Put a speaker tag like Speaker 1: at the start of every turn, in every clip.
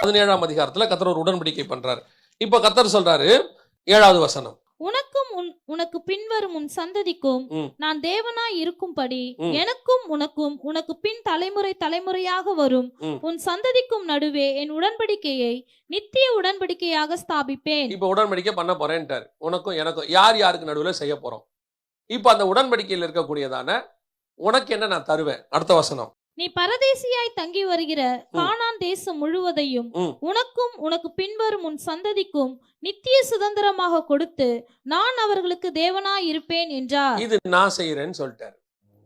Speaker 1: 17ஆம் அதிகாரத்துல கர்த்தர் ஒரு உடன்படிக்கை பண்றாரு. இப்ப கர்த்தர் சொல்றாரு 7வது வசனம்,
Speaker 2: உனக்கும் உனக்கு பின்வரும் உன் சந்ததிக்கும் நான் தேவனாய் இருக்கும்படி எனக்கும் உனக்கும் உனக்கு பின் தலைமுறை தலைமுறையாக வரும் உன் சந்ததிக்கும் நடுவே என் உடன்படிக்கையை நித்திய உடன்படிக்கையாக ஸ்தாபிப்பேன்.
Speaker 1: இப்ப உடன்படிக்கை பண்ண போறேன்ட்டாரு. உனக்கும் எனக்கும் யார் யாருக்கு நடுவுல செய்ய போறோம். இப்ப அந்த உடன்படிக்கையில் இருக்கக்கூடியதான உனக்கு என்ன நான் தருவேன். அடுத்த வசனம்,
Speaker 2: நீ பரதேசியாய் தங்கி வருகிற கானான் தேசம் முழுவதையும் உனக்கும் உனக்கு பின்வரும் உன் சந்ததிக்கும் நித்திய சுதந்திரமாக கொடுத்து நான் அவர்களுக்கு தேவனாய் இருப்பேன் என்றார்.
Speaker 1: இது நான் செய்யறேன்னு சொல்லிட்டாரு.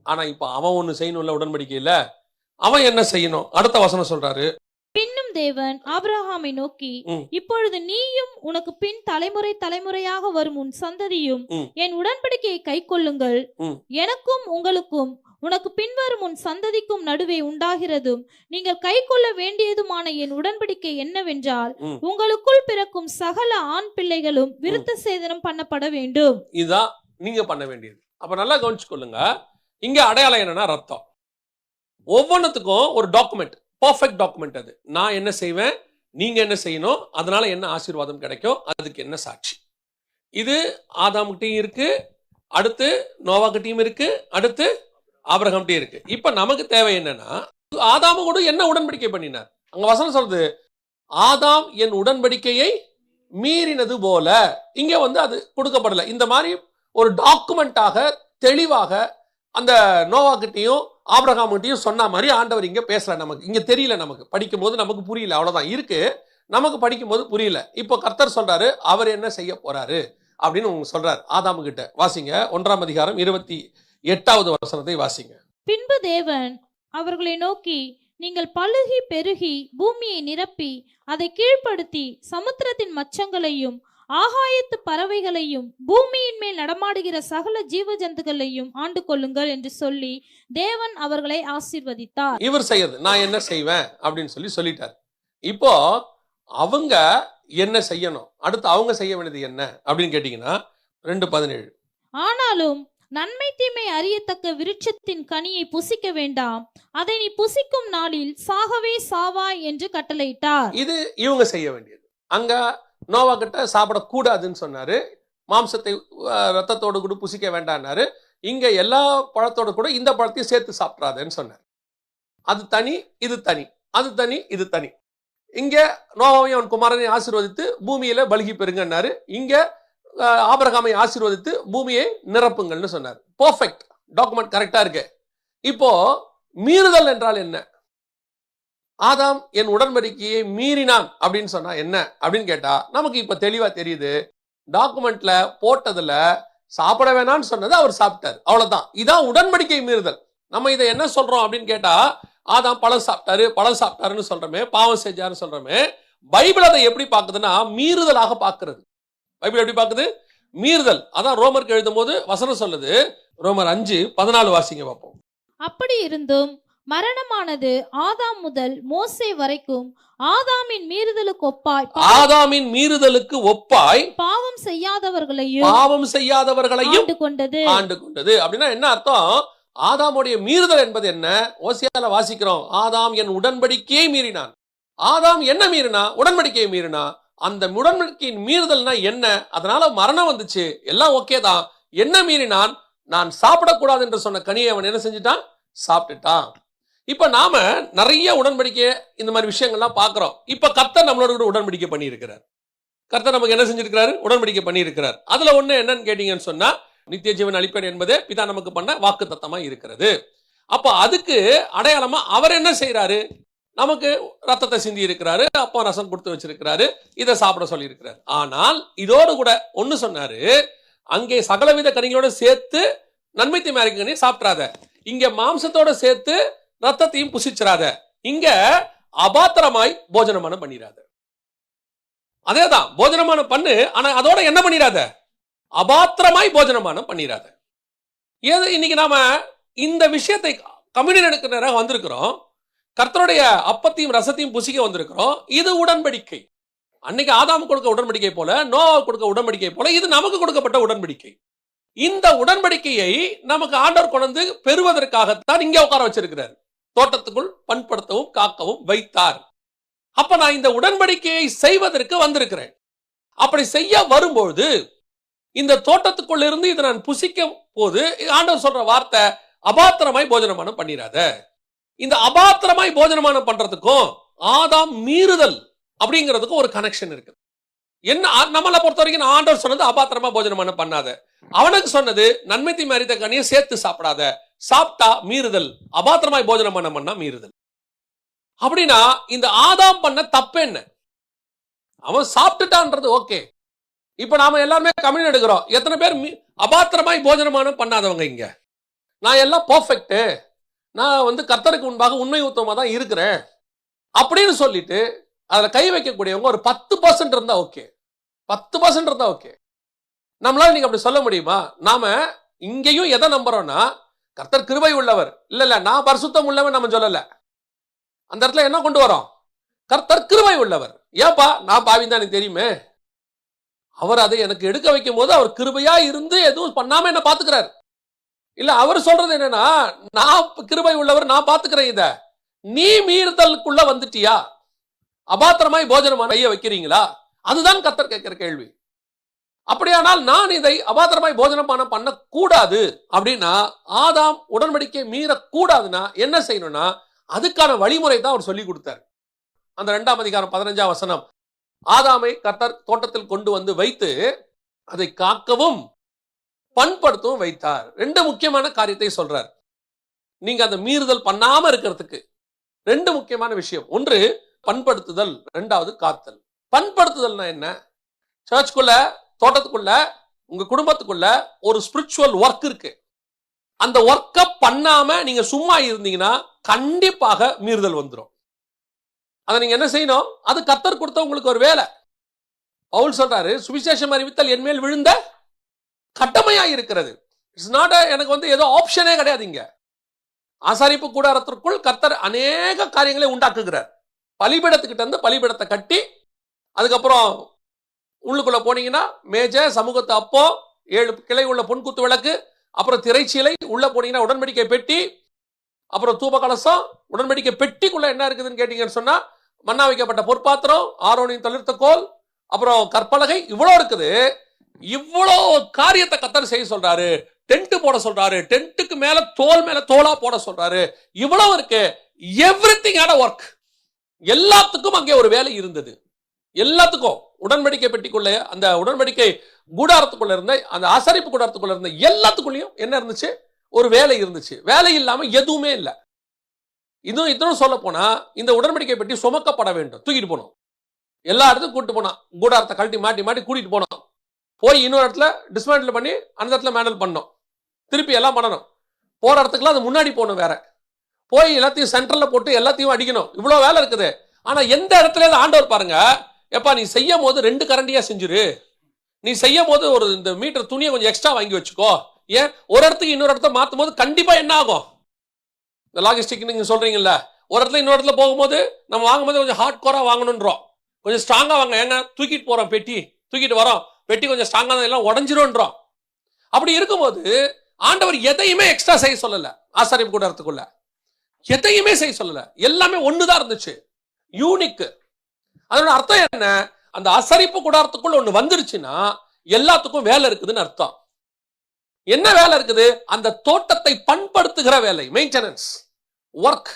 Speaker 1: ஆனா இப்ப அவன் ஒண்ணு செய்யணும்ல உடன்படிக்கையில, அவன் என்ன செய்யணும். அடுத்த வசனம் சொல்றாரு,
Speaker 2: பின்னும் தேவன் ஆபிரகாமை நோக்கி, இப்பொழுது நீயும் உனக்கு பின் தலைமுறை தலைமுறையாக வரும் உன் சந்ததியும் என் உடன்படிக்கையை கை கொள்ளுங்கள். எனக்கும் உங்களுக்கும் உனக்கு பின்வரும் உன் சந்ததிக்கும் நடுவே உண்டாகிறதும் நீங்கள் கை கொள்ள வேண்டியதுமான என் உடன்படிக்கை என்னவென்றால், உங்களுக்குள் பிறக்கும் சகல ஆண் பிள்ளைகளும் விருத்த சேதனம் பண்ணப்பட வேண்டும்.
Speaker 1: இதுதான் நீங்க பண்ண வேண்டியது. அப்ப நல்லா கவனிச்சு கொள்ளுங்க. இங்க அடையாளம் என்னன்னா ரத்தம். ஒவ்வொன்றுத்துக்கும் ஒரு டாக்குமெண்ட், பர்ஃபெக்ட் டாக்குமெண்ட். அது நான் என்ன செய்வேன், நீங்க என்ன செய்யணும், அதனால என்ன ஆசீர்வாதம் கிடைக்கும், அதுக்கு என்ன சாட்சி. இது ஆதாம்கிட்டையும் இருக்கு, அடுத்து நோவாகிட்டையும் இருக்கு, அடுத்து ஆபிரகாம்கிட்டையும் இருக்கு. இப்ப நமக்கு தேவை என்னன்னா, ஆதாம கூட என்ன உடன்படிக்கை பண்ணினார். அங்க வசனம் சொல்றது, ஆதாம் என் உடன்படிக்கையை மீறினது போல. இங்க அது கொடுக்கப்படல. இந்த மாதிரி ஒரு டாக்குமெண்டாக தெளிவாக அந்த நோவாகிட்டையும் ஆபிரகாம்கிட்டையும் சொன்ன மாதிரி ஆண்டவர் இங்க பேசல. நமக்கு இங்க தெரியல, நமக்கு படிக்கும் போது நமக்கு புரியல, அவ்வளவுதான் இருக்கு. நமக்கு படிக்கும் போது புரியல. இப்போ கர்த்தர் சொல்றாரு அவர் என்ன செய்ய போறாரு அப்படின்னு சொல்றாரு ஆதாமு கிட்ட. வாசிங்க 1ஆம் அதிகாரம் 28வது வசனத்தை வாசிங்க.
Speaker 2: பின்பு தேவன் அவர்களை நோக்கி, நீங்கள் பலுகி பெருகி பூமியை நிரப்பி அதை கீழ்ப்படுத்தி சமுத்திரத்தின் மச்சங்களையும் ஆகாயத்து பறவைகளையும் பூமியின் மேல் நடமாடுகிற சகல ஜீவ ஜந்துக்களையும் ஆண்டு கொள்ளுங்கள் என்று சொல்லி தேவன் அவர்களை ஆசீர்வதித்தார்.
Speaker 1: இவர் செய்யறது நான் என்ன செய்வேன் அப்படின்னு சொல்லிட்டார். இப்போ அவங்க என்ன செய்யணும், அடுத்து அவங்க செய்ய வேண்டியது என்ன அப்படின்னு கேட்டீங்கன்னா 2:17,
Speaker 2: ஆனாலும் நன்மை தீமை அறியத்தக்க விருட்சத்தின் கனியை புசிக்க வேண்டாம், அதை நீ புசிக்கும் நாளில் சாகவே சாவாய் என்று கட்டளையிட்டார்.
Speaker 1: இது இவங்க செய்ய வேண்டியது. அங்க நோவா கிட்ட சாப்பிடக்கூடாதுன்னு சொன்னாரு, மாம்சத்தை ரத்தத்தோடு கூட புசிக்க வேண்டாம்னாரு. இங்க எல்லா பழத்தோடு கூட இந்த பழத்தையும் சேர்த்து சாப்பிட்றாதுன்னு சொன்னார். அது தனி, இது தனி, அது தனி, இது தனி. இங்க நோவாவையும் அவன் குமாரனை ஆசீர்வதித்து பூமியில பலுகி பெறுங்கன்னாரு. இங்க ஆபிரகாமை ஆசீர்வதித்து பூமியை நிரப்புங்கள்னு சொன்னார். பெர்ஃபெக்ட் டாக்குமெண்ட், கரெக்டா இருக்கு. இப்போ மீறுதல் என்றால் என்ன? ஆதாம் என் உடன்படிக்கையை மீறினான் அப்படின்னு சொன்னா என்ன அப்படின்னு கேட்டா நமக்கு இப்ப தெளிவா தெரியுது. டாக்குமெண்ட்ல போட்டதுல சாப்பிட வேணாம்னு சொன்னது அவர் சாப்பிட்டார், அவ்வளவுதான். இதான் உடன்படிக்கை மீறுதல். நம்ம இதை என்ன சொல்றோம் அப்படின்னு கேட்டா, ஆதாம் பழம் சாப்பிட்டாருன்னு சொல்றோமே, பாவம் செஞ்சாருன்னு சொல்றோமே. பைபிள் அதை எப்படி பாக்குதுன்னா மீறுதலாக பாக்குறது. பைபிள் எப்படி பாக்குது? மீறுதல். அதான் ரோமருக்கு எழுதும் போது வசனம் சொல்லுது. ரோமர் 5:14 வாசிங்க பார்ப்போம்.
Speaker 2: அப்படி இருந்தும் மரணமானது ஆதாம் முதல் மோசே வரைக்கும் ஆதாமின் மீறுதலுக்கு ஒப்பாய்
Speaker 1: பாவம் செய்யாதவர்களையும் ஆண்டு கொண்டது. அப்படின்னா என்ன அர்த்தம்? ஆதாமுடைய மீறுதல் என்பது என்ன? ஓசியால வாசிக்கிறோம், ஆதாம் என் உடன்படிக்கையை மீறினான். ஆதாம் என்ன மீறினா? உடன்படிக்கையை மீறினா. அந்த உடன்படிக்கையின் மீறுதல்னா என்ன? அதனால மரணம் வந்துச்சு, எல்லாம் ஓகே தான். என்ன மீறினான்? நான் சாப்பிடக்கூடாது என்று சொன்ன கனியை அவன் என்ன செஞ்சுட்டான்? சாப்பிட்டுட்டான். இப்ப நாம நிறைய உடன்படிக்கை இந்த மாதிரி விஷயங்கள்லாம் பாக்குறோம். இப்ப கர்த்தர் நம்மளோட கூட உடன்படிக்கை பண்ணி இருக்கிறார். கர்த்தர் நமக்கு என்ன செஞ்சிருக்கிறாரு? உடன்படிக்கை பண்ணி இருக்கிறார். அதுல ஒண்ணு என்னன்னு கேட்டீங்கன்னு சொன்னா, நித்திய ஜீவன் அளிப்பேன் என்பதே பிதா நமக்கு பண்ண வாக்கு தத்தமா இருக்கிறது. அப்ப அதுக்கு அடையாளமா அவர் என்ன செய்யறாரு? நமக்கு ரத்தத்தை சிந்தி இருக்கிறாரு, அப்பா ரசம் கொடுத்து வச்சிருக்கிறாரு, இதை சாப்பிட சொல்லி இருக்கிறார். ஆனால் இதோடு கூட ஒண்ணு சொன்னாரு, அங்கே சகலவித கனிகளோட சேர்த்து நன்மை தீமை அறிக்கை கனியை சாப்பிட்றாத, இங்க மாம்சத்தோட சேர்த்து ரத்தத்தையும் புசிச்சிராத, இங்க அபாத்திரமாய் போஜனமானம் பண்ணிராத. அதேதான் போஜனமானம் பண்ணு, ஆனா அதோட என்ன பண்ணிராத? அபாத்திரமாய் போஜனமானம் பண்ணிராத. ஏது இன்னைக்கு நாம இந்த விஷயத்தை கம்யூனியன் எடுக்கிற நேரம் வந்திருக்கிறோம், கர்த்தருடைய அப்பத்தையும் ரசத்தையும் புசிக்க வந்திருக்கிறோம். இது உடன்படிக்கை. அன்னைக்கு ஆதாம் கொடுக்க உடன்படிக்கை போல, நோவா கொடுக்க உடன்படிக்கை போல, இது நமக்கு கொடுக்கப்பட்ட உடன்படிக்கை. இந்த உடன்படிக்கையை நமக்கு ஆண்டவர் கொண்டு பெறுவதற்காகத்தான் இங்கே உட்கார வச்சிருக்கிறார். தோட்டத்துக்குள் பண்படுத்தவும் காக்கவும் வைத்தார். அப்ப நான் இந்த உடன்படிக்கையை செய்வதற்கு வந்திருக்கிறேன். அப்படி செய்ய வரும்போது இந்த தோட்டத்துக்குள்ள இருந்து இதை நான் புசிக்கும் போது ஆண்டவர் சொல்ற வார்த்தை, அபாத்திரமாய் போஜனமானம் பண்ணிராத. இந்த அபாத்திரமாய் போஜனமானம் பண்றதுக்கும் ஆதாம் மீறுதல் அப்படிங்கிறதுக்கும் ஒரு கனெக்ஷன் இருக்கு. என்ன நம்மளை பொறுத்த வரைக்கும் ஆண்டவர் சொன்னது அபாத்திரமா போஜனமானம் பண்ணாத, அவனுக்கு சொன்னது நன்மை தீமை அறிந்த கனியை சேர்த்து சாப்பிடாத, சாப்பிட்டா மீறுதல், அபாத்திரமாய் போஜனமானம் பண்ணா மீறுதல். அப்படின்னா இந்த ஆதாம் பண்ண தப்பு என்ன? அவன் சாப்பிட்டுட்டான்றது ஓகே. இப்ப நாம எல்லாருமே கம்யூன் எடுக்கிறோம். எத்தனை பேர் அபாத்திரமாய் போஜனமானம் பண்ணாதவங்க இங்க? நான் எல்லாம் பர்ஃபெக்ட், நான் கர்த்தருக்கு முன்பாக உண்மை உத்தமமா தான் இருக்கிறேன் அப்படின்னு சொல்லிட்டு அதுல கை வைக்கக்கூடியவங்க ஒரு 10% இருந்தா ஓகே. 10% இருந்தா ஓகே. நம்மளால நீங்க அப்படி சொல்ல முடியுமா? நாம இங்கேயும் எதை நம்புறோம்னா கர்த்தர் கிருபை உள்ளவர், இல்ல நான் பரிசுத்தம் உள்ளவன் நம்ம சொல்லல. அந்த இடத்துல என்ன கொண்டு வரோம்? கர்த்தர் கிருபை உள்ளவர். ஏப்பா நான் பாவின்னு தான் எனக்கு தெரியுமே. அவர் அதை எனக்கு எடுக்க வைக்கும் போது அவர் கிருபையா இருந்து எதுவும் பண்ணாம என்ன பாத்துக்கிறார். இல்ல அவர் சொல்றது என்னன்னா, நான் கிருபை உள்ளவர், நான் பாத்துக்கிறேன். இத நீ மீறுதலுக்குள்ள வந்துட்டியா? அபாத்திரமாய் போஜனமான கைய வைக்கிறீங்களா? அதுதான் கர்த்தர் கேட்கிற கேள்வி. அப்படியானால் நான் இதை அபாத்திரமாய் போஜனமானம் பண்ண கூடாது அப்படின்னா, ஆதாம் உடன்படிக்கை மீறக்கூடாதுன்னா என்ன செய்யணும்னா, அதுக்கான வழிமுறை தான் அவர் சொல்லி கொடுத்தார். அந்த 2ஆம் அதிகாரம் 15ஆம் வசனம், ஆதாமை கர்த்தர் தோட்டத்தில் கொண்டு வந்து வைத்து அதை காக்கவும் பண்படுத்தவும் வைத்தார். 2 முக்கியமான காரியத்தை சொல்றார். நீங்க அந்த மீறுதல் பண்ணாம இருக்கிறதுக்கு 2 முக்கியமான விஷயம். ஒன்று பண்படுத்துதல், 2வது காத்தல். பண்படுத்துதல்னா என்ன? சர்ச்சுக்குள்ள, தோட்டத்துக்குள்ள, உங்க குடும்பத்துக்குள்ள ஒரு ஸ்பிரிச்சுவல் ஒர்க் இருக்கு. அந்த ஒர்க்கை பண்ணாம நீங்க சும்மா இருந்தீங்கன்னா கண்டிப்பாக மீறுதல் வந்துடும். அதை நீங்க என்ன செய்யணும்? அது கர்த்தர் கொடுத்த உங்களுக்கு ஒரு வேலை. பவுல் சொல்றாரு, சுவிசேஷம் அறிவித்தல் என் மேல் விழுந்த கடமையா இருக்கிறது. இட்ஸ் நாட் எனக்கு ஏதோ ஆப்ஷனே கிடையாது. இங்க ஆசாரிப்பு கூடாரத்திற்குள் கர்த்தர் அநேக காரியங்களை உண்டாக்குகிறார். பலிபீடத்துக்கிட்ட இருந்து பலிபீடத்தை கட்டி, அதுக்கப்புறம் உள்ளுக்குள்ள போனீங்கன்னா மேஜை, சமூகத்து அப்போ, 7 கிளை உள்ள பொன்குத்து விளக்கு, அப்புறம் திரைச்சீலை, உள்ள போனீங்கன்னா உடன்படிக்கை பெட்டி, அப்புறம் தூப கலசம். உடன்படிக்கை பெட்டிக்குள்ள என்ன இருக்குதுன்னு கேட்டீங்கன்னு சொன்னா, மன்னா வைக்கப்பட்ட பொற்பாத்திரம், ஆரோனின் தளிர்த்த கோல், அப்புறம் கற்பலகை, இவ்வளவு இருக்குது. இவ்வளோ காரியத்தை கர்த்தர் செய்ய சொல்றாரு. டென்ட் போட சொல்றாரு, டென்ட்டுக்கு மேல தோல் மேல தோலா போட சொல்றாரு. இவ்வளவு இருக்கு. Everything had a work. எல்லாத்துக்கும் அங்கே ஒரு வேலை இருந்தது. எல்லாத்துக்கும் உடன்படிக்கை பெட்டிக்குள்ள, அந்த உடன்படிக்கை கூடாரத்துக்குள்ள இருந்த, அந்த ஆசாரிப்பு கூடாரத்துக்குள்ள இருந்த எல்லாத்துக்குள்ளேயும் என்ன இருந்துச்சு? ஒரு வேலை இருந்துச்சு. வேலை இல்லாம எதுவுமே இல்லை. இதுவும் சொல்ல போனா, இந்த உடன்படிக்கை பெட்டி சுமக்கப்பட வேண்டும். தூக்கிட்டு போனோம், எல்லா இடத்துக்கும் கூட்டிட்டு போனோம். கூடாரத்தை கழட்டி மாட்டி மாட்டி கூட்டிட்டு போனோம். போய் இன்னொரு இடத்துல டிஸ்மேண்டில் பண்ணி அந்த இடத்துல மேண்டல் பண்ணோம். திருப்பி எல்லாம் பண்ணணும். போற இடத்துக்குலாம் அது முன்னாடி போகணும். வேற போய் எல்லாத்தையும் சென்டர்ல போட்டு எல்லாத்தையும் அடிக்கணும். இவ்வளவு வேலை இருக்குது. ஆனா எந்த இடத்துல ஆண்டவர் பாருங்க, எப்பா நீ செய்யும் போது 2 கரண்டியா செஞ்சிரு. நீ செய்யும் போது ஒரு இந்த மீட்டர் துணியை கொஞ்சம் எக்ஸ்ட்ரா வாங்கி வச்சுக்கோ. ஏன் ஒரு இடத்துக்கு இன்னொரு இடத்த மாற்றும் போது கண்டிப்பா என்ன ஆகும்? இந்த லாஜிஸ்டிக் நீங்க சொல்றீங்கல்ல, ஒரு இடத்துல இன்னொரு இடத்துல போகும்போது நம்ம வாங்கும்போது கொஞ்சம் ஹார்ட் கோரா வாங்கணும்ன்றோம். கொஞ்சம் ஸ்ட்ராங்கா வாங்க. ஏங்க தூக்கிட்டு போறோம், பெட்டி தூக்கிட்டு வரோம், பெட்டி கொஞ்சம் ஸ்ட்ராங்கா எல்லாம் உடஞ்சிரும்ன்றோம். அப்படி இருக்கும்போது ஆண்டவர் எதையுமே எக்ஸ்ட்ரா செய்ய சொல்லல. ஆசாரிப்பு கூடாரத்துக்குள்ள எதையுமே செய்ய சொல்லல. எல்லாமே ஒண்ணுதான் இருந்துச்சு, யூனிக். அதோட அர்த்தம் என்ன? அந்த ஆசாரிப்பு கூடாரத்துக்குள்ள ஒண்ணு வந்துருச்சுன்னா எல்லாத்துக்கும் வேலை இருக்குதுன்னு அர்த்தம். என்ன வேலை இருக்குது? அந்த தோட்டத்தை பண்படுத்துகிற வேலை, மெயின்டெனன்ஸ் ஒர்க்.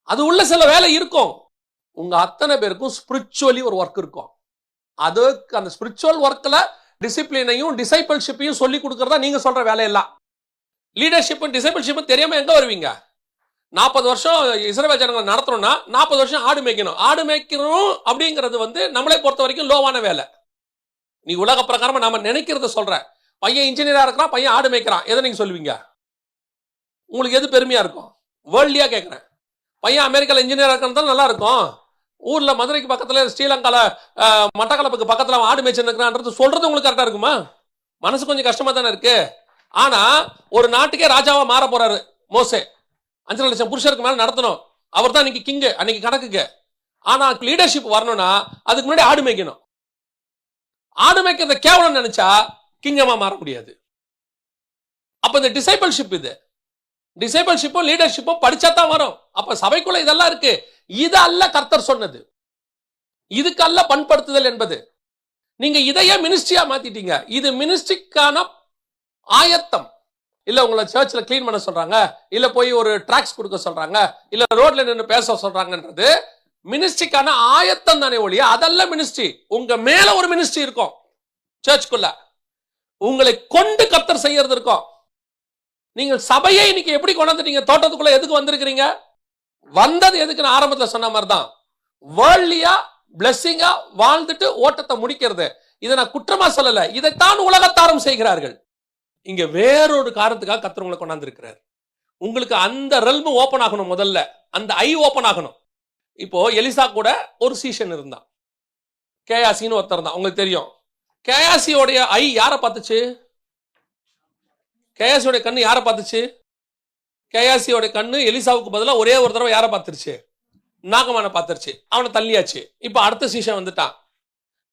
Speaker 1: அது உள்ள சில வேலை இருக்கும். உங்க அத்தனை பேருக்கும் ஸ்பிரிச்சுவலி ஒரு ஒர்க் இருக்கும். அதுக்கு அந்த ஸ்பிரிச்சுவல் ஒர்க்ல டிசிப்ளினையும் டிசைபிள்ஷிப்பையும் சொல்லி கொடுக்கறதா நீங்க சொல்ற வேலையெல்லாம். லீடர்ஷிப்பும் டிசைபிள்ஷிப்பும் தெரியாம எங்க வருவீங்க? 40 வருஷம் இஸ்ரவேல் ஜனங்களை நடத்தணும்னா 40 வருஷம் ஆடு மேய்க்கணும். ஆடு மேய்க்கணும் அப்படிங்கிறது நம்மளை பொறுத்த வரைக்கும் லோவான வேலை. நீ உலக பிரகாரமா நாம நினைக்கிறத சொல்ற. பையன் இன்ஜினியரா இருக்கிறான், பையன் ஆடு மேய்க்கிறான். எதை நீங்க சொல்லுவீங்க? உங்களுக்கு எது பெருமையா இருக்கும்? வேர்ல்டியா கேட்கிறேன். பையன் அமெரிக்கால இன்ஜினியரா இருக்கிறது நல்லா இருக்கும். ஊர்ல மதுரைக்கு பக்கத்துல, ஸ்ரீலங்கால மட்டக்களப்புக்கு பக்கத்துல ஆடு மேய்ச்சிருக்கிறான்றது சொல்றது உங்களுக்கு கரெக்டா இருக்குமா? மனசு கொஞ்சம் கஷ்டமா தானே இருக்கு. ஆனா ஒரு நாட்டுக்கே ராஜாவா மாற போறாரு மோசே. 5 லட்சம் புருஷருக்கு மேல நடத்தணும். அவர் தான் இன்னைக்கு கிங்கு, அன்னைக்கு கணக்குக்கு. ஆனா லீடர்ஷிப் வரணும்னா அதுக்கு முன்னாடி ஆடு மேய்க்கணும். ஆடு மேய்க்கிறத கேவலம் நினைச்சா கிங்கமா மாற முடியாது. அப்ப இந்த டிசைபிள்ஷிப், இது டிசைபிள்ஷிப்பும் லீடர்ஷிப்பும் படிச்சா தான் வரும். அப்ப சபைக்குள்ள இதெல்லாம் இருக்கு. இது அல்ல கர்த்தர் சொன்னது. இதுக்கல்ல பண்படுத்துதல் என்பது. நீங்க இதையே மினிஸ்ட்ரியா மாத்திட்டீங்க. இது மினிஸ்ட்ரிக்கான ஆயத்தம். இல்ல உங்களை சர்ச்ல கிளீன் பண்ண சொல்றாங்க, இல்ல போய் ஒரு ட்ராக்ஸ் கொடுக்க சொல்றாங்க, இல்ல ரோட்ல நின்று பேச சொல்றாங்கன்றது மினிஸ்ட்ரிக்கான ஆயத்தம் தானே ஒழிய அதெல்லாம் மினிஸ்ட்ரி. உங்க மேல ஒரு மினிஸ்ட்ரி இருக்கும் சர்ச்சுக்குள்ள, உங்களை கொண்டு கர்த்தர் செய்யறது இருக்கும். நீங்கள் சபையை இன்னைக்கு எப்படி கொண்டாந்துட்டீங்க? தோட்டத்துக்குள்ள எதுக்கு வந்திருக்கிறீங்க? வந்தது எதுக்குன்னு ஆரம்பத்துல சொன்ன மாதிரி தான், வேர்ல்ட்லியா பிளெஸிங்கா வாழ்ந்துட்டு ஓட்டத்தை முடிக்கிறது. இதை நான் குற்றமா சொல்லல, இதைத்தான் உலகத்தாரும் செய்கிறார்கள். இங்க வேறொரு காரணத்துக்காக கர்த்தர் உங்களை கொண்டாந்து இருக்கிறார். உங்களுக்கு அந்த ரெல்ம் ஓபன் ஆகணும், முதல்ல அந்த ஐ ஓபன் ஆகணும். இப்போ எலிசா கூட ஒரு சீஷன் இருந்தான், கேயாசின்னு ஒருத்தர் தான், உங்களுக்கு தெரியும். கேயாசியோடைய ஐ யாரை பார்த்துச்சு? கேயாசியோட கண்ணு யாரை பார்த்துச்சு? கேயாசியோட கண்ணு எலிசாவுக்கு பதிலாக ஒரே ஒரு தடவை யாரை பார்த்துருச்சு? நாகமான பார்த்துருச்சு. அவனை தள்ளியாச்சு. இப்ப அடுத்த சீசன் வந்துட்டான்.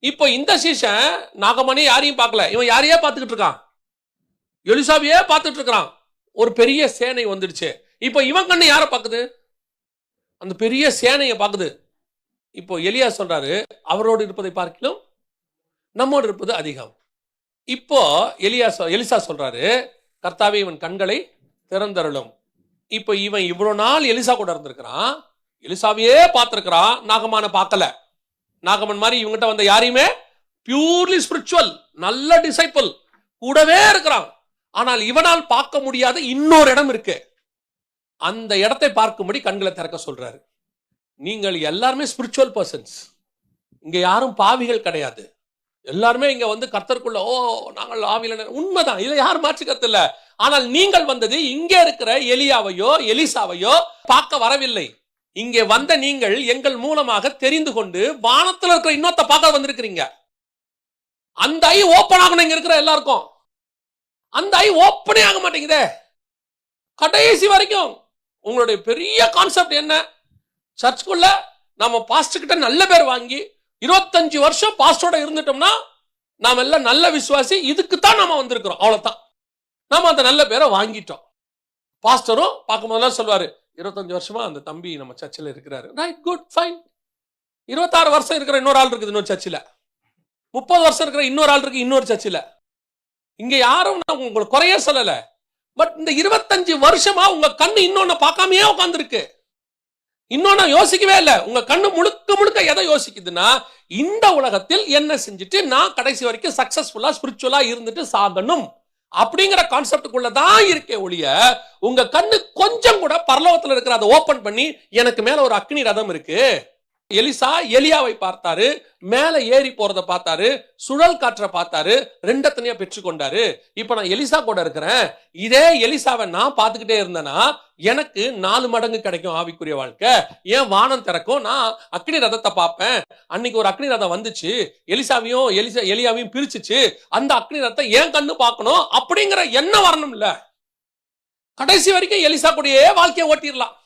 Speaker 1: இப்போ இந்த சீசன் நாகமணி யாரையும் பார்க்கல, இவன் யாரையே பார்த்துக்கிட்டு இருக்கான்? எலிசாவையே பார்த்துட்டு இருக்கிறான். ஒரு பெரிய சேனை வந்துடுச்சு. இப்போ இவன் கண்ணு யாரை பார்க்குது? அந்த பெரிய சேனையை பார்க்குது. இப்போ எலியா சொல்றாரு, அவரோடு இருப்பதை பார்க்கிலும் நம்மோடு இருப்பது அதிகம். இப்போ எலிசா சொல்றாரு, கர்த்தாவே இவன் கண்களை திறந்தருளும். இப்போ இவன் இவ்வளவு நாள் எலிசா கூட இருந்திருக்கிறான், எலிசாவையே பார்த்திருக்கிறான், நாகமான பார்க்கல. நாகமன் மாதிரி இவங்கிட்ட வந்த யாரையுமே பியூர்லி ஸ்பிரிச்சுவல் நல்ல டிசைபிள் கூடவே இருக்கிறான். ஆனால் இவனால் பார்க்க முடியாத இன்னொரு இடம் இருக்கு. அந்த இடத்தை பார்க்கும்படி கண்களை திறக்க சொல்றாரு. நீங்கள் எல்லாருமே ஸ்பிரிச்சுவல் பர்சன்ஸ், இங்க யாரும் பாவிகள் கிடையாது. எல்லாருமே இங்க வந்து கர்த்தருக்குள்ள நாங்கள் ஆவியில, உண்மைதான், இதை யாரும் மாற்று கருத்து இல்ல. ஆனால் நீங்கள் வந்தது இங்கே இருக்கிற எலியாவையோ எலிசாவையோ பார்க்க வரவில்லை. இங்கே வந்த நீங்கள் எங்கள் மூலமாக தெரிந்து கொண்டு வானத்தில் இருக்கிற இன்னொத்த பார்க்க வந்திருக்கிறீங்க. அந்த ஐ ஓப்பன் ஆகணும் இங்க இருக்கிற எல்லாருக்கும். அந்த ஐ ஓப்பனே ஆக மாட்டேங்குதே கடைசி வரைக்கும். உங்களுடைய பெரிய கான்செப்ட் என்ன? சர்ச்சுக்குள்ள நம்ம பாஸ்டர் கிட்ட நல்ல பேர் வாங்கி 25 வருஷம் பாஸ்டரோட இருந்துட்டோம்னா நாம எல்லாம் நல்ல விசுவாசி, இதுக்குத்தான் நாம வந்திருக்கிறோம், அவ்வளவுதான். நாம அந்த நல்ல பேரை வாங்கிட்டோம். பாஸ்டரும் பார்க்கும் போதெல்லாம் சொல்வாரு, 25 வருஷமா அந்த தம்பி நம்ம சர்ச்சில் இருக்கிறாரு, ரைட், குட், ஃபைன். 26 வருஷம் இருக்கிற இன்னொரு ஆள் இருக்குது இன்னொரு சர்ச்சில், 30 வருஷம் இருக்கிற இன்னொரு ஆள் இருக்கு இன்னொரு சர்ச்சில். இங்க யாரும் நான் உங்களுக்கு குறைய சொல்லல. பட் இந்த 25 வருஷமா உங்க கண்ணு இன்னொன்னு பார்க்காமையே உட்கார்ந்துருக்கு. இன்னொன்னு யோசிக்கவே இல்லை. உங்க கண்ணு முழுக்க முழுக்க எதை யோசிக்குதுன்னா, இந்த உலகத்தில் என்ன செஞ்சுட்டு நான் கடைசி வரைக்கும் சக்சஸ்ஃபுல்லா ஸ்பிரிச்சுவலா இருந்துட்டு சாகணும் அப்படிங்கிற கான்செப்டுக்குள்ளதான் இருக்கே ஒழிய, உங்க கண்ணு கொஞ்சம் கூட பரலோகத்துல இருக்கிற அதை ஓபன் பண்ணி எனக்கு மேல ஒரு அக்னி ரதம் இருக்கு. எலிசா எலியாவை பார்த்தாரு, மேல ஏறி போறத பார்த்தாரு, சுழல் காற்றை பார்த்தாரு, ரெண்டத்தனையா பெற்றுக்கொண்டாரு. இப்ப நான் எலிசா கூட இருக்கிறேன். இதே எலிசாவை நான் பார்த்துக்கிட்டே இருந்தேன்னா எனக்கு 4 மடங்கு கிடைக்கும் ஆவிக்குரிய வாழ்க்கை. ஏன் வானம் திறக்கும், நான் அக்னி ரதத்தை பார்ப்பேன். அன்னைக்கு ஒரு அக்னி ரதம் வந்துச்சு, எலியாவையும் பிரிச்சுச்சு. அந்த அக்னி ரதத்தை ஏன் கண்ணு பார்க்கணும் அப்படிங்கிற எண்ணம் வரணும் இல்ல. கடைசி வரைக்கும் எலிசா கூடயே வாழ்க்கையை ஓட்டிடலாம்.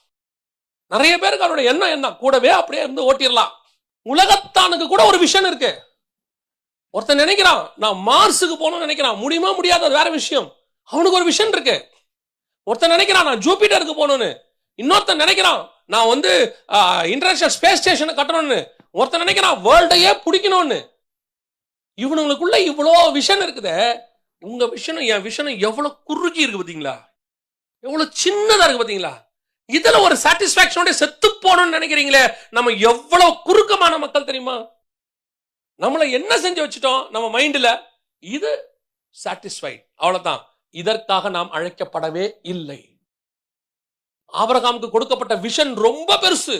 Speaker 1: நிறைய பேருக்கு அவருடைய எண்ணம் என்ன, கூடவே அப்படியே இருந்து ஓட்டிடலாம். உலகத்தானுக்கு கூட ஒரு விஷன் இருக்கு. ஒருத்தன் நினைக்கிறான் நான் மார்ஸுக்கு போகணும்னு நினைக்கிறான், முடியுமா முடியாத வேற விஷயம். அவனுக்கு ஒரு விஷன் இருக்கு. ஒருத்தன் நினைக்கிறான் நான் ஜூபிட்டருக்கு போகணும்னு, இன்னொருத்தன் நினைக்கிறான் நான் வந்து இன்டர்நேஷனல் ஸ்பேஸ் ஸ்டேஷனை கட்டணும்னு, ஒருத்தன் நினைக்கிறான் வேர்ல்டையே பிடிக்கணும்னு. இவனுங்களுக்குள்ள இவ்வளோ விஷன் இருக்குதே. உங்க விஷனும் என் விஷனும் எவ்வளவு குறுகி இருக்கு பாத்தீங்களா, எவ்வளவு சின்னதா இருக்கு பாத்தீங்களா. இதுல ஒரு சாட்டிஸ்பாக்சனோட செத்து போகணும்னு நினைக்கிறீங்களே, நம்ம எவ்வளவு குறுக்கமான மக்கள் தெரியுமா. நம்மளை என்ன செஞ்சு வச்சுட்டோம் நம்ம மைண்ட்ல, இது சாட்டிஸ்ஃபைட், அவ்வளவுதான். இதற்காக நாம் அழைக்கப்படவே இல்லை. ஆபிரகாமுக்கு கொடுக்கப்பட்ட விஷன் ரொம்ப பெருசு.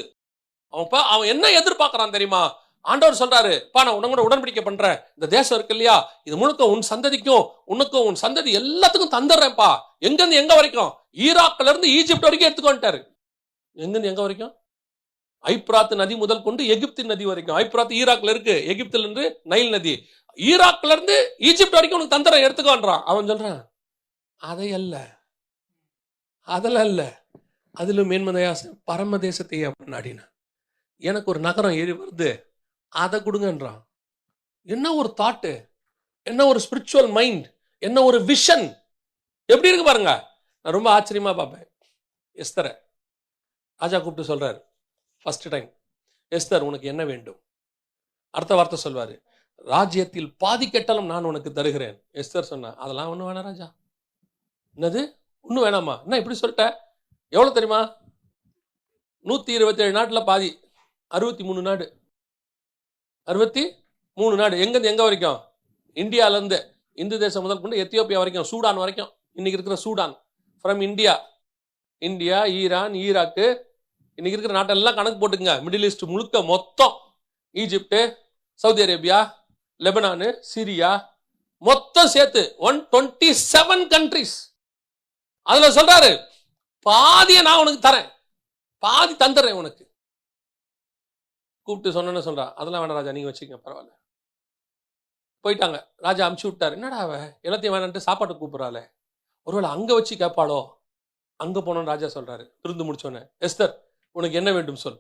Speaker 1: அவன் என்ன எதிர்பார்க்கிறான் தெரியுமா? ஆண்டவர் சொல்றாரு, நான் உன்னோட உடன்படிக்கை பண்றேன், இந்த தேசம் இருக்கு இல்லையா, இது முழுக்க உன் சந்ததிக்கும் உனக்கும் உன் சந்ததி எல்லாத்துக்கும் தந்துடுறேன்ப்பா. எங்கிருந்து எங்க வரைக்கும்? ஈராக்ல இருந்து ஈஜிப்ட் வரைக்கும் எடுத்துக்கொண்டாரு. எங்கிருந்து எங்க வரைக்கும்? ஐப்ராத் நதி முதல் கொண்டு எகிப்தின் நதி வரைக்கும். ஐப்ராத் ஈராக்ல இருக்கு, எகிப்துல இருந்து நைல் நதி, ஈராக்ல இருந்து ஈஜிப்ட் வரைக்கும் உனக்கு தந்துடுறேன், எடுத்துக்கோன்றான். அவன் சொல்றான், அதையல்ல, அதெல்லாம் இல்ல, அதிலும் மேன்மதையாச பரம தேசத்தையே நாடின, எனக்கு ஒரு நகரம் ஏறி வருது, அதை கொடுங்கன்றான். என்ன ஒரு தாட்டு, என்ன ஒரு ஸ்பிரிச்சுவல் மைண்ட், என்ன ஒரு விஷன், எப்படி இருக்கு பாருங்க. நான் ரொம்ப ஆச்சரியமா பார்ப்பேன். எஸ்தரை ராஜா கூப்பிட்டு சொல்றாரு ஃபர்ஸ்ட் டைம், எஸ்தர் உனக்கு என்ன வேண்டும்? அடுத்த வார்த்தை சொல்வாரு, ராஜ்யத்தில் பாதி கெட்டலும் நான் உனக்கு தருகிறேன். எஸ்தர் சொன்னா, அதெல்லாம் ஒண்ணு வேணாம் ராஜா. என்னது ஒண்ணு வேணாமா? என்ன இப்படி சொல்லிட்ட? எவ்வளவு தெரியுமா? 127 நாட்டுல பாதி, 63 நாடு. 63 நாடு. எங்கிருந்து எங்க வரைக்கும்? இந்தியால இருந்து இந்து தேசம் முதல் கொண்டு எத்தியோப்பியா வரைக்கும், சூடான் வரைக்கும். இன்னைக்கு இருக்கிற Sudan from India, Iran, Iraq, இன்னைக்கு இருக்கிற நாட்டெல்லாம் கணக்கு போட்டுங்க. மிடில் ஈஸ்ட் முழுக்க மொத்தம், Egypt, Saudi Arabia, Lebanon, Syria, மொத்தம் சேர்த்து 127 கண்ட்ரிஸ். அதுல சொல்றாரு, பாதியை நான் உனக்கு தரேன், பாதி தந்துடுறேன் உனக்கு. கூப்பிட்டு சொன்னு சொல்றா, அதெல்லாம் வேணாம் ராஜா, நீங்க வச்சுக்கங்க, பரவாயில்ல. போயிட்டாங்க. ராஜா அமுச்சு விட்டாரு. என்னடா அவ எல்லாத்தையும் வேணான்ட்டு சாப்பாட்டு கூப்பிடுறாளே, ஒருவேளை அங்க வச்சு கேட்பாளோ? அங்க போனோன்னு ராஜா சொல்றாரு, விருந்து முடிச்சோன்னே, எஸ்தர் உனக்கு என்ன வேண்டும் சொல்,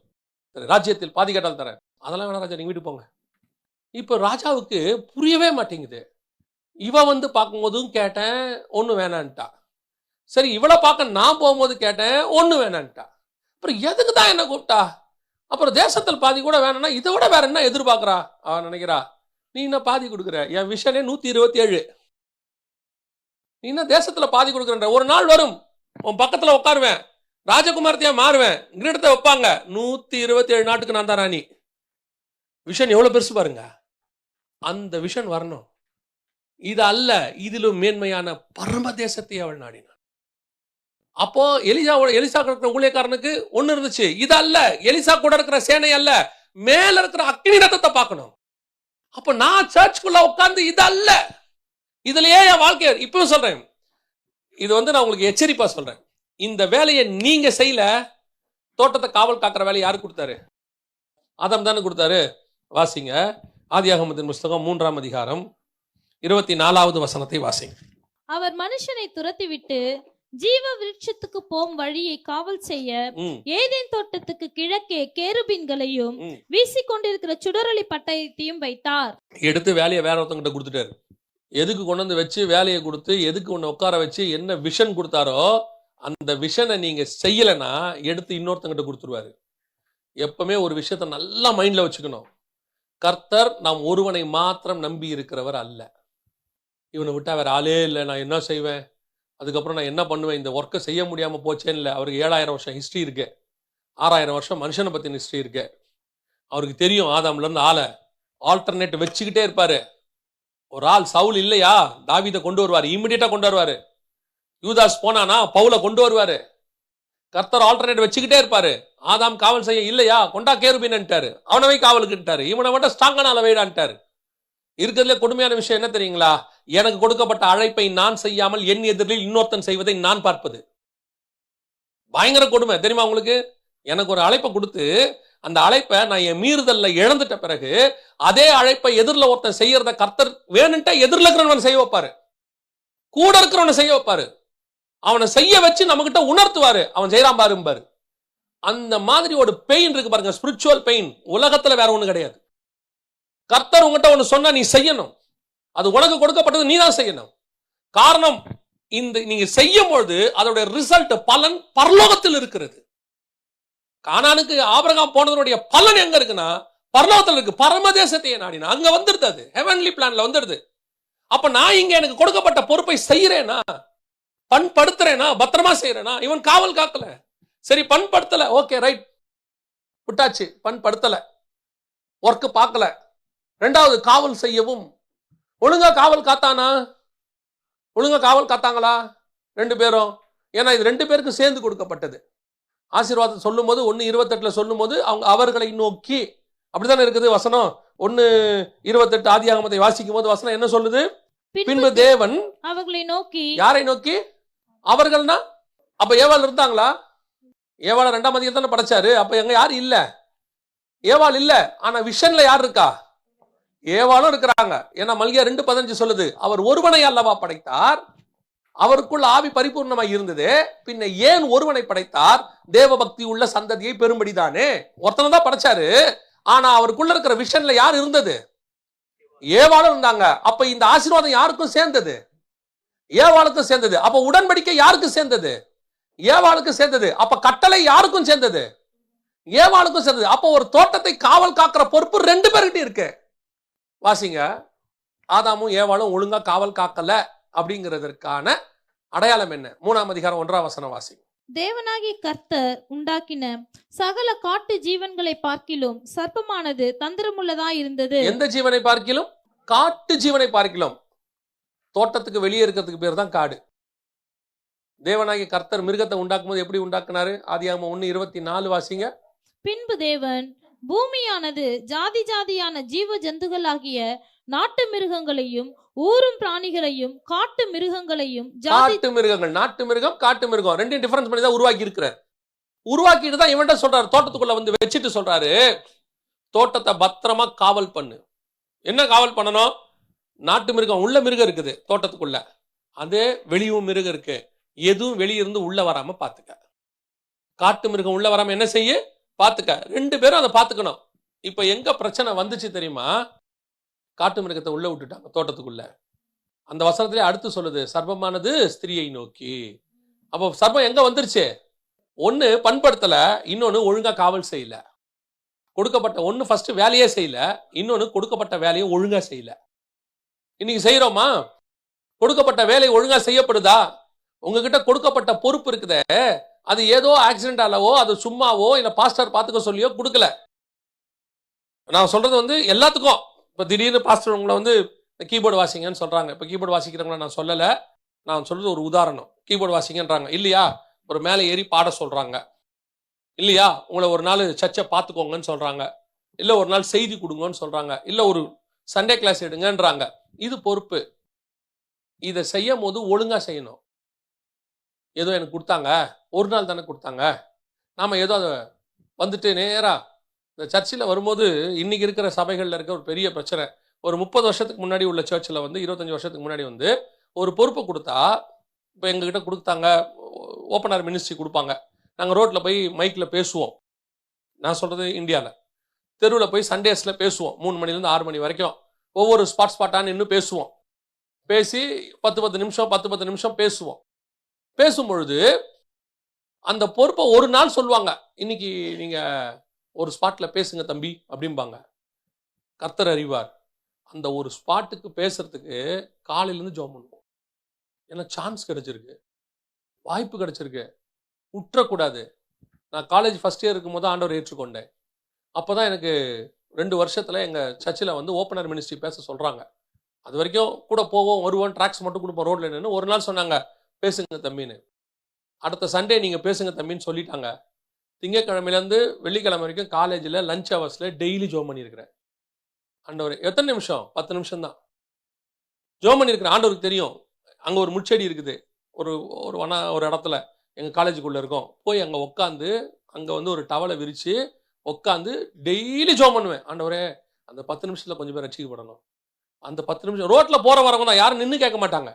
Speaker 1: ராஜ்யத்தில் பாதி கேட்டால் தரேன். அதெல்லாம் வேணாம் ராஜா, நீங்க வீட்டு போங்க. இப்போ ராஜாவுக்கு புரியவே மாட்டேங்குது. இவ வந்து பார்க்கும்போதும் கேட்டேன், ஒண்ணு வேணான்ட்டா. சரி, இவளை பார்க்க நான் போகும்போது கேட்டேன், ஒண்ணு வேணான்ட்டா. அப்புறம் எதுக்கு தான் என்ன கூப்பிட்டா? அப்புறம் தேசத்தில் பாதி கூட வேணும்னா இதை விட வேற என்ன எதிர்பார்க்கறா? அவன் நினைக்கிறா, நீ என்ன பாதி கொடுக்குற? என் விஷனே 127. நீ என்ன தேசத்துல பாதி கொடுக்குற? ஒரு நாள் வரும், உன் பக்கத்துல உட்காருவேன், ராஜகுமாரத்தையா மாறுவேன், கிரீடத்தை வைப்பாங்க, 127 நாட்டுக்கு நான் தான் ராணி. விஷன் எவ்வளவு பெருசு பாருங்க. அந்த விஷன் வரணும். இது அல்ல, இதிலும் மேன்மையான பரம தேசத்தை அவள் நாடினாள். அப்போ எலிசா இருக்கிற ஊழியக்காரனுக்கு ஒண்ணு இருந்துச்சு, இது அல்ல, எலிசா கூட இருக்கிற சேனை அல்ல, மேல இருக்கிற அக்கினி ரத்தத்தை பார்க்கணும். அப்ப நான் சர்ச்சுக்குள்ள உட்கார்ந்து இது அல்ல, இதுலயே என் வாழ்க்கை. இப்பவும் சொல்றேன், இது வந்து நான் உங்களுக்கு எச்சரிப்பா சொல்றேன், இந்த வேலையை நீங்க செய்யல, தோட்டத்தை காவல் காக்கிற வேலையை யாரு கொடுத்தாரு? ஆதாம் தானே கொடுத்தாரு. வாசிங்க, ஆதியாகமத்தின் புஸ்தகம் 3ஆம் அதிகாரம் 24வது வசனத்தை வாசிங்க.
Speaker 2: அவர் மனுஷனை துரத்திவிட்டு ஜீவ விருட்சத்துக்கு போம் வழியை காவல் செய்ய ஏதேன் தோட்டத்துக்கு கிழக்கே கேருபீன்களையும் வீசிக்கொண்டிருக்கிற சுடரொளி பட்டயத்தையும் வைத்தார். எடுத்து வேலையை வேற ஒருத்தங்கிட்ட கொடுத்துட்டாரு. எதுக்கு கொண்டு வந்து வச்சு வேலையை கொடுத்து, எதுக்கு ஒன்னு உட்கார வச்சு என்ன விஷன் கொடுத்தாரோ, அந்த விஷனை நீங்க செய்யலைன்னா எடுத்து இன்னொருத்தங்கிட்ட கொடுத்துருவாரு. எப்பவுமே ஒரு விஷயத்த நல்லா மைண்ட்ல வச்சுக்கணும். கர்த்தர் நாம் ஒருவனை மாத்திரம் நம்பி இருக்கிறவர் அல்ல. இவனை விட்டா வேற ஆளே இல்லை, நான் என்ன செய்வேன், அதுக்கப்புறம் நான் என்ன பண்ணுவேன், இந்த ஒர்க்கை செய்ய முடியாம போச்சேன்னு இல்லை. அவருக்கு 7000 வருஷம் ஹிஸ்டரி இருக்கு, 6000 வருஷம் மனுஷனை பத்தின ஹிஸ்டரி இருக்கு. அவருக்கு தெரியும், ஆதாம்ல இருந்து ஆளை ஆல்டர்னேட் வச்சுக்கிட்டே இருப்பாரு. ஒரு ஆள் சவுல் இல்லையா, தாவீதை கொண்டு வருவாரு, இமிடியேட்டா கொண்டு வருவாரு. யூதாஸ் போனானா பவுலை கொண்டு வருவாரு. கர்த்தர் ஆல்டர்னேட் வச்சுக்கிட்டே இருப்பாரு. ஆதாம் காவல் செய்ய இல்லையா, கொண்டா கேருபீன்ட்டாரு, அவனவை காவலுக்குட்டாரு, இவனை மட்டும் ஸ்ட்ராங்கான அளவைடான்ட்டாரு. இருக்கிறதுல கொடுமையான விஷயம் என்ன தெரியுங்களா? எனக்கு கொடுக்கப்பட்ட அழைப்பை நான் செய்யாமல் என் எதிரில் இன்னொருத்தன் செய்வதை நான் பார்ப்பது பயங்கர கொடுமை தெரியுமா உங்களுக்கு? எனக்கு ஒரு அழைப்பை கொடுத்து அந்த அழைப்பை நான் என் மீறுதல்ல இழந்துட்ட பிறகு அதே அழைப்பை எதிரில் ஒருத்தன் செய்யறத கர்த்தர் வேணுன்ட்டா எதிரில் இருக்கிறவன் செய்ய வைப்பாரு, கூட இருக்கிறவனை செய்ய வைப்பாரு, அவனை செய்ய வச்சு நம்ம கிட்ட உணர்த்துவாரு, அவன் செய்யறான் பாரும்பாரு. அந்த மாதிரி ஒரு பெயின் இருக்கு பாருங்க, ஸ்பிரிச்சுவல் பெயின். உலகத்துல வேற ஒண்ணு கிடையாது. கர்த்தர் உங்ககிட்ட ஒண்ணு சொன்னா நீ செய்யணும், அது உனக்கு கொடுக்கப்பட்டது, நீ தான் செய்யணும். காரணம், இந்த நீங்க செய்யும் பொழுது அதோட ரிசல்ட், பலன் பரலோகத்தில் இருக்கிறது. கானானுக்கு ஆபிரகாம் போனதனுடைய பலன் எங்க இருக்குன்னா பரலோகத்தில் இருக்கு. பரமதேசத்தையே நாடினா அங்க வந்துடுது, அது ஹெவன்லி பிளான்ல வந்துடுது. அப்ப நான் இங்க எனக்கு கொடுக்கப்பட்ட பொறுப்பை செய்யறேனா, பண்படுத்துறேனா, பத்திரமா செய்யறேனா? இவன் காவல் காக்கல, சரி பண்படுத்தல, ஓகே ரைட் விட்டாச்சு, பண்படுத்தல, ஒர்க் பார்க்கல. ரெண்டாவது, காவல் செய்யவும் ஒழுங்கா காவல் காத்தானா? ஒழுங்கா காவல் காத்தாங்களா ரெண்டு பேரும்? ஏன்னா இது ரெண்டு பேருக்கு சேர்ந்து கொடுக்கப்பட்டது. ஆசீர்வாதம் சொல்லும் போது 1:28 சொல்லும் போது அவங்க அவர்களை நோக்கி, அப்படித்தானே இருக்குது வசனம். 1:28 ஆதியாகமத்தை வாசிக்கும் போது வசனம் என்ன சொல்லுது? பின்பு தேவன் அவர்களை நோக்கி. யாரை நோக்கி?
Speaker 1: அவர்கள்னா அப்ப ஏவாள் இருந்தாங்களா? ஏவாள 2ஆம் அதிகாரத்துல தானே படைச்சாரு. அப்ப எங்க யாரு இல்ல? ஏவாள் இல்ல. ஆனா விஷன்ல யார் இருக்கா? ஏவாளும் இருக்கிறாங்க. ஏன்னா மல்கியா 2:15 சொல்லுது, அவர் ஒருவனை அல்லவா படைத்தார், அவருக்குள்ள ஆவி பரிபூர்ணமாய் இருந்தது, பின்ன ஏன் ஒருவனை படைத்தார்? தேவ பக்தி உள்ள சந்ததியை பெரும்படிதானே. ஒருத்தனை தான் படைச்சாரு, ஆனா அவருக்குள்ள இருக்கிற விஷன்ல யார் இருந்தது? ஏவாளும் இருந்தாங்க. அப்ப இந்த ஆசீர்வாதம் யாருக்கும் சேர்ந்தது? ஏவாளுக்கும் சேர்ந்தது. அப்ப உடன்படிக்கை யாருக்கு சேர்ந்தது? ஏவாளுக்கு சேர்ந்தது. அப்ப கட்டளை யாருக்கும் சேர்ந்தது? ஏவாளுக்கும் சேர்ந்தது. அப்ப ஒரு தோட்டத்தை காவல் காக்கிற பொறுப்பு ரெண்டு பேர்கிட்ட இருக்கு. வாசிங்க. ஆதாமும் ஏவாளும் ஒழுங்கா காவல் காக்கல அப்படிங்கிறதற்கான அடையாளம் என்ன? 3ஆம் அதிகாரம் 1ஆம் வசனம் வாசிங்க.
Speaker 2: தேவனாகிய கர்த்தர் உண்டாக்கின சகல காட்டு ஜீவன்களை பார்க்கிலும் சர்ப்பமானது தந்திரமுள்ளதாய் இருந்தது.
Speaker 1: எந்த ஜீவனை பார்க்கிலும்? காட்டு ஜீவனை பார்க்கிலும். தோட்டத்துக்கு வெளியே இருக்கிறதுக்கு பேர் தான் காடு. தேவனாகிய கர்த்தர் மிருகத்தை உண்டாக்கும் போது எப்படி உண்டாக்குனாரு? ஆதியாகமம் 1:24 வாசிங்க.
Speaker 2: பின்பு தேவன் பூமியானது ஜாதி ஜாதியான ஜீவ ஜந்துகளாகிய நாட்டு மிருகங்களையும் ஊரும் பிராணிகளையும் காட்டு மிருகங்களையும்
Speaker 1: காட்டு மிருகங்கள், நாட்டு மிருகம் காட்டு மிருகம் ரெண்டையும் டிஃபரன்ஸ் பண்ணி தான் உருவாக்கி இருக்கிறார். உருவாக்கிட்டு தான் இவன்ட்ட சொல்றாரு, தோட்டத்துக்குள்ள வந்து வச்சுட்டு சொல்றாரு, தோட்டத்தை பத்திரமா காவல் பண்ணு. என்ன காவல் பண்ணணும்? நாட்டு மிருகம் உள்ள மிருகம் இருக்குது தோட்டத்துக்குள்ள, அதே வெளியும் மிருகம் இருக்கு, எதுவும் வெளியிருந்து உள்ள வராம பாத்துக்க. காட்டு மிருகம் உள்ள வராம என்ன செய்ய பாத்துக்க. 2 பேரும் அதை பாத்துக்கணும். இப்ப எங்க பிரச்சனை வந்துச்சு தெரியுமா? காட்டு மிருகத்தை உள்ள விட்டுட்டாங்க தோட்டத்துக்குள்ள. அந்த வசனத்திலே அடுத்து சொல்லுது, சர்ப்பமானது ஸ்திரியை நோக்கி. அப்போ சர்ப்பம் எங்க வந்துருச்சு? ஒன்னு பண்படுத்தல, இன்னொன்னு ஒழுங்கா காவல் செய்யல. கொடுக்கப்பட்ட ஒன்னு ஃபர்ஸ்ட் வேலையே செய்யல, இன்னொன்னு கொடுக்கப்பட்ட வேலையை ஒழுங்கா செய்யல. இன்னைக்கு செய்யறோமா? கொடுக்கப்பட்ட வேலை ஒழுங்கா செய்யப்படுதா? உங்ககிட்ட கொடுக்கப்பட்ட பொறுப்பு இருக்குதே, அது ஏதோ ஆக்சிடென்டாலவோ அது சும்மாவோ இல்ல பாஸ்டர் பாத்துக்க சொல்லியோ கொடுக்கல. நான் சொல்றது எல்லாத்துக்கும். இப்ப திடீர்னு பாஸ்டர் உங்களை கீபோர்டு வாசிங்கன்னு சொல்றாங்க. இப்ப கீபோர்டு வாசிக்கிறவங்கள நான் சொல்லல, நான் சொல்றது ஒரு உதாரணம். கீபோர்டு வாசிங்கன்றாங்க இல்லையா? ஒரு மேலே ஏறி பாட சொல்றாங்க இல்லையா? உங்களை ஒரு நாள் சர்ச்சை பார்த்துக்கோங்கன்னு சொல்றாங்க, இல்ல ஒரு நாள் செய்தி கொடுங்கன்னு சொல்றாங்க, இல்ல ஒரு சண்டே கிளாஸ் எடுங்கன்றாங்க. இது பொறுப்பு. இதை செய்யும் போது ஒழுங்கா செய்யணும். ஏதோ எனக்கு கொடுத்தாங்க, ஒரு நாள் தானே கொடுத்தாங்க, நாம ஏதோ அதை நேரா இந்த சர்ச்சில் வரும்போது இன்னைக்கு இருக்கிற சபைகளில் இருக்க ஒரு பெரிய பிரச்சனை. ஒரு 30 வருஷத்துக்கு முன்னாடி உள்ள சர்ச்சில் 25 வருஷத்துக்கு முன்னாடி ஒரு பொறுப்பை கொடுத்தா, இப்போ எங்ககிட்ட கொடுத்தாங்க, ஓப்பனர் மினிஸ்ட்ரி கொடுப்பாங்க, நாங்கள் ரோட்டில் போய் மைக்கில் பேசுவோம். நான் சொல்கிறது இந்தியாவில் தெருவில் போய் சண்டேஸில் பேசுவோம். 3 மணிலேருந்து 6 மணி வரைக்கும் ஒவ்வொரு ஸ்பாட்டான்னு இன்னும் பேசுவோம். பேசி 10 நிமிஷம் பேசுவோம். பேசும்பொழுது அந்த பொறுப்பை ஒரு நாள் சொல்லுவாங்க, இன்னைக்கு நீங்கள் ஒரு ஸ்பாட்டில் பேசுங்க தம்பி அப்படிம்பாங்க. கர்த்தர் அறிவார், அந்த ஒரு ஸ்பாட்டுக்கு பேசுறதுக்கு காலையிலேருந்து ஜெபம் பண்ணுவோம். ஏன்னா சான்ஸ் கிடைச்சிருக்கு, வாய்ப்பு கிடைச்சிருக்கு, விட்டுறக்கூடாது. நான் காலேஜ் ஃபர்ஸ்ட் இயர் இருக்கும் போது ஆண்டவர் ஏற்றுக்கொண்டேன். அப்போ தான் எனக்கு 2 வருஷத்தில் எங்கள் சர்ச்சில் ஓப்பனர் மினிஸ்ட்ரி பேச சொல்கிறாங்க. அது வரைக்கும் கூட போவோம் வருவோம், ட்ராக்ஸ் மட்டும் கொடுப்போம் ரோட்ல நின்று. ஒரு நாள் சொன்னாங்க பேசுங்க தம்பின்னு. அடுத்த சண்டே நீங்கள் பேசுங்க தம்பின்னு சொல்லிட்டாங்க. திங்கக்கிழமையிலேருந்து வெள்ளிக்கிழமை வரைக்கும் காலேஜில் லஞ்ச் ஹவர்ஸில் டெய்லி ஜோம் பண்ணியிருக்கிறேன். ஆண்டவர் எத்தனை நிமிஷம்? 10 நிமிஷம் தான் ஜோம் பண்ணியிருக்கிறேன். ஆண்டவருக்கு தெரியும், அங்கே ஒரு முட்செடி இருக்குது ஒரு இடத்துல எங்கள் காலேஜுக்குள்ளே இருக்கும். போய் அங்கே உட்காந்து அங்கே ஒரு டவலை விரித்து உட்காந்து டெய்லி ஜோம் பண்ணுவேன். ஆண்டவரே அந்த 10 நிமிஷத்தில் கொஞ்சம் பேர் ரட்சிக்கப்படணும். அந்த 10 நிமிஷம் ரோட்டில் போகிற வரவங்க தான், யாரும் நின்று கேட்க மாட்டாங்க.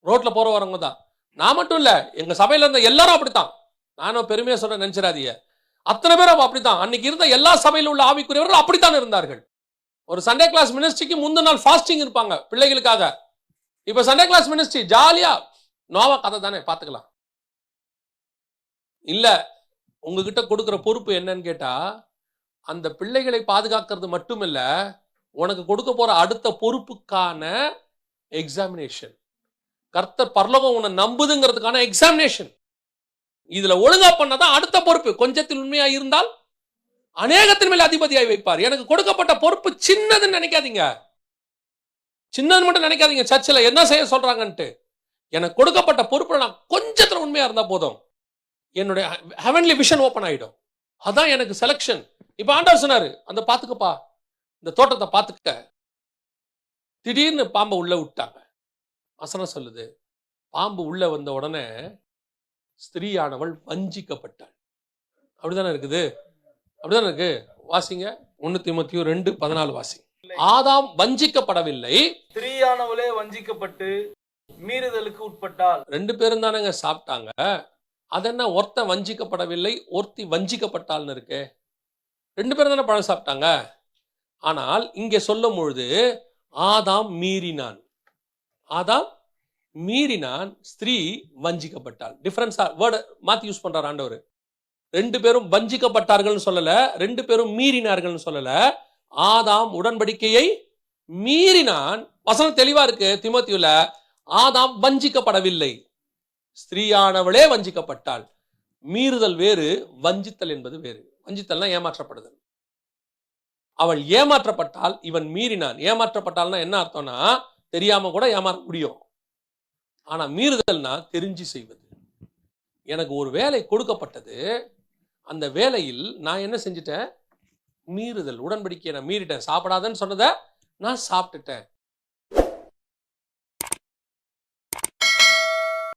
Speaker 1: ரோட்டில் போகிற வரவங்க தான். நான் மட்டும் இல்லை, எங்கள் சபையில் இருந்த எல்லாரும் அப்படித்தான். நானும் பெருமையாக சொல்ல நினைச்சிடாதீங்க, அத்தனை பேரும் அப்படித்தான். அன்னைக்கு இருந்த எல்லா சபையில் உள்ள ஆவிக்குரியவர்கள் அப்படித்தான் இருந்தார்கள். ஒரு சண்டே கிளாஸ் மினிஸ்ட்ரிக்கு முந்தின நாள் ஃபாஸ்டிங் இருப்பாங்க பிள்ளைகளுக்காக. இப்ப சண்டே கிளாஸ் மினிஸ்ட்ரி ஜாலியா நோவா கதை தானே பார்த்துக்கலாம். இல்ல, உங்ககிட்ட கொடுக்குற பொறுப்பு என்னன்னு கேட்டா, அந்த பிள்ளைகளை பாதுகாக்கிறது மட்டும் இல்ல, உனக்கு கொடுக்க போற அடுத்த பொறுப்புக்கான எக்ஸாமினேஷன். கர்த்தர் பரலோகம் உன்னை நம்புதுங்கிறதுக்கான எக்ஸாமினேஷன். இதுல ஒழுங்கா பண்ணதான் அடுத்த பொறுப்பு. கொஞ்சத்தில் உண்மையா இருந்தால் அநேகத்தின் மேல் அதிபதியாய் வைப்பார். எனக்கு கொடுக்கப்பட்ட பொறுப்பு சின்னதுன்னு நினைக்காதீங்க, சின்னது மட்டும் நினைக்காதீங்க. சர்ச்சில் என்ன செய்ய சொல்றாங்கன்ட்டு, எனக்கு கொடுக்கப்பட்ட பொறுப்புல நான் கொஞ்சத்துல உண்மையா இருந்தா போதும், என்னுடைய ஹெவன்லி விஷன் ஓபன் ஆயிடும். அதான் எனக்கு செலக்ஷன். இப்ப ஆண்டவர் சொன்னாரு, அந்த பாத்துக்கப்பா, இந்த தோட்டத்தை பாத்துக்க. திடீர்னு பாம்பை உள்ள விட்டாங்க. வசனம் சொல்லுது, பாம்பு உள்ள வந்த உடனே ஸ்திரீயானவள் வஞ்சிக்கப்பட்டாள். அப்படிதானே இருக்குது? அப்படிதானே இருக்கு? வாசிங்க 1 தீமோத்தேயு 2:14 வாசிங்க. ஆதாம் வஞ்சிக்கப்படவில்லை,
Speaker 3: ஸ்திரீயானவளே வஞ்சிக்கப்பட்டு மீறுதலுக்கு உட்பட்டாள்.
Speaker 1: 2 பேரும் தானங்க சாப்பிட்டாங்க. அதென்ன ஒருத்தன் வஞ்சிக்கப்படவில்லை ஒருத்தி வஞ்சிக்கப்பட்டாள்னு இருக்கு? 2 பேரும் தானே பழம் சாப்பிட்டாங்க. ஆனால் இங்கே சொல்லும் பொழுது ஆதாம் மீறினான், ஆதாம் மீறினான், ஸ்திரீ வஞ்சிக்கப்பட்டாள். டிஃபரன்ஸா வேர்டு மாத்தி யூஸ் பண்றார் ஆண்டவர். 2 பேரும் வஞ்சிக்கப்பட்டார்கள் சொல்லல, 2 பேரும் மீறினார்கள் சொல்லல. ஆதாம் உடன்படிக்கையை மீறினான். வசனம் தெளிவா இருக்கு தீமோத்தேயுல, ஆதாம் வஞ்சிக்கப்படவில்லை, ஸ்திரீயானவளே வஞ்சிக்கப்பட்டாள். மீறுதல் வேறு, வஞ்சித்தல் என்பது வேறு. வஞ்சித்தல்னா ஏமாற்றப்படுதல். அவள் ஏமாற்றப்பட்டால், இவன் மீறினான். ஏமாற்றப்பட்டால்னா என்ன அர்த்தம்னா, தெரியாம கூட ஏமாற முடியும். ஆனா மீறுதல்னா தெரிஞ்சு செய்வது. எனக்கு ஒரு வேலை கொடுக்கப்பட்டது, அந்த வேலையில் நான் என்ன செஞ்சிட்டேன்? மீறுதல், உடன்படிக்கையை நான் மீறிட்டேன். சாப்பிடாதன்னு சொன்னதை நான் சாப்பிட்டுட்டேன்.